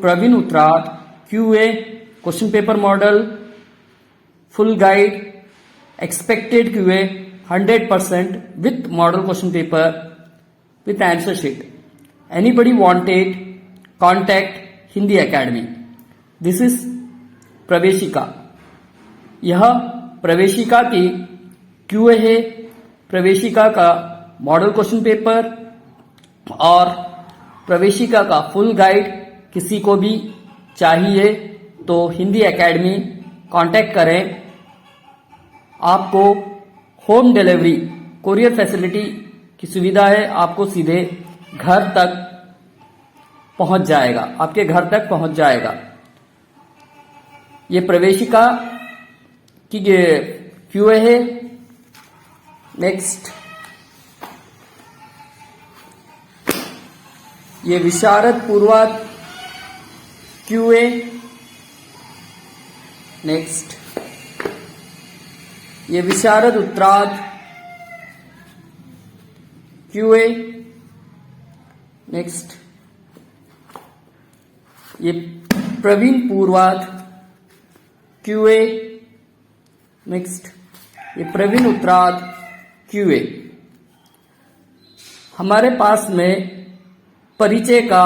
Praveen Uttarardh QA question paper model full guide expected QA 100% with model question paper with answer sheet. Anybody wanted, contact Hindi Academy. This is प्रवेशिका. यह प्रवेशिका की QA है. प्रवेशिका का model question paper और प्रवेशिका का फुल गाइड किसी को भी चाहिए तो हिंदी एकेडमी कांटेक्ट करें. आपको होम डिलीवरी कोरियर फैसिलिटी की सुविधा है. आपको सीधे घर तक पहुंच जाएगा, आपके घर तक पहुंच जाएगा. ये प्रवेशिका की QA है. नेक्स्ट, ये विशारद पूर्वाध QA. नेक्स्ट, ये विशारद उत्तराध QA. नेक्स्ट, ये प्रवीण पूर्वाध QA. नेक्स्ट, ये प्रवीण उत्तराध QA. हमारे पास में परिचय का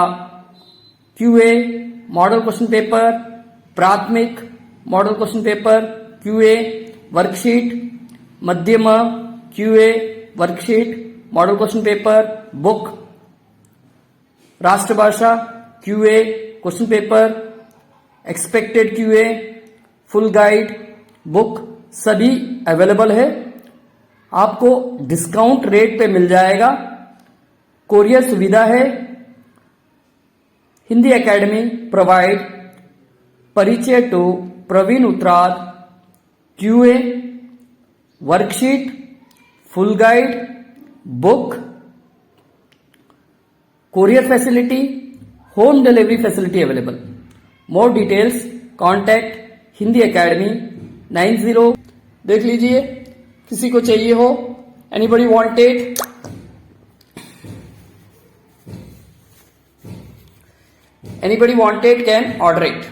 QA मॉडल क्वेश्चन पेपर, प्राथमिक model question paper QA worksheet, मध्यम QA worksheet model question paper book, राष्ट्रभाषा QA question paper, expected QA full guide book सभी अवेलेबल है. आपको डिस्काउंट रेट पे मिल जाएगा. कोरियर सुविधा है. हिंदी एकेडमी प्रोवाइड परिचय to Praveen Uttarardh QA worksheet, full guide, book, courier facility, home delivery facility available. More details contact Hindi Academy 90. देख लीजिए, किसी को चाहिए हो, anybody wanted, can order it.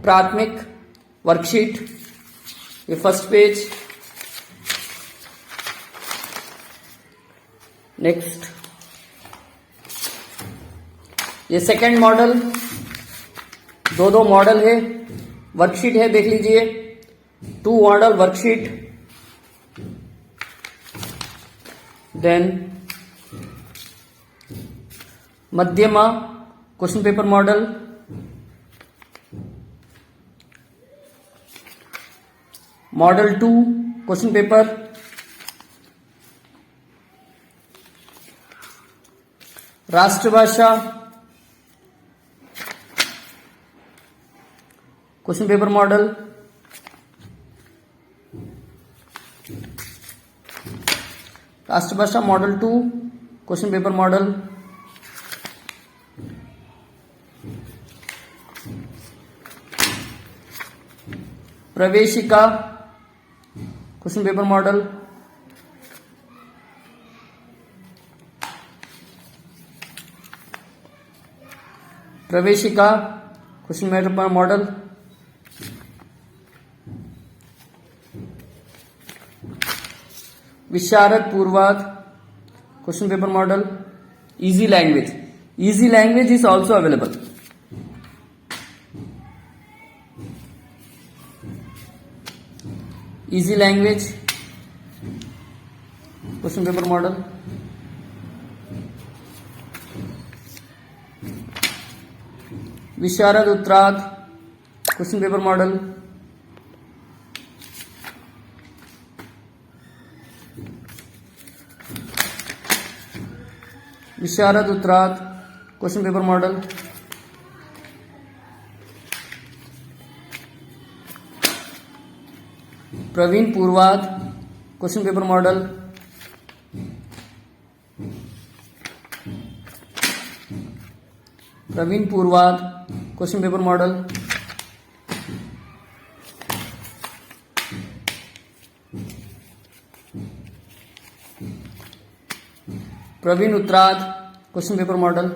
Prathamik worksheet, ये फर्स्ट पेज. नेक्स्ट, ये सेकंड मॉडल. दो मॉडल है, वर्कशीट है, देख लीजिए. 2 model worksheet. Then Madhyama question paper model, model 2 question paper, Rashtrabhasha question paper model, Rashtrabhasha model 2 question paper model, Praveshika question paper model, Praveshika question paper model, Visharad Purvardh question paper model, easy language is also available. Easy language question paper model, Visharad Uttarardh question paper model, Visharad Uttarardh question paper model, Praveen Purvardh question paper model, Praveen Purvardh question paper model, Praveen Uttarardh question paper model,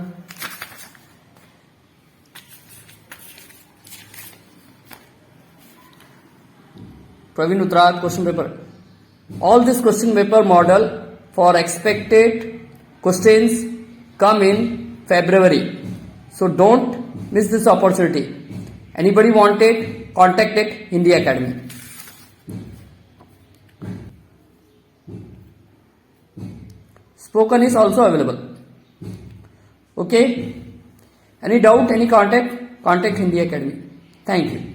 Praveen Uttarad question paper. All this question paper model for expected questions come in February. So don't miss this opportunity. Anybody wanted, contact at Hindi Academy. Spoken is also available. Okay. Any doubt, any contact Hindi Academy. Thank you.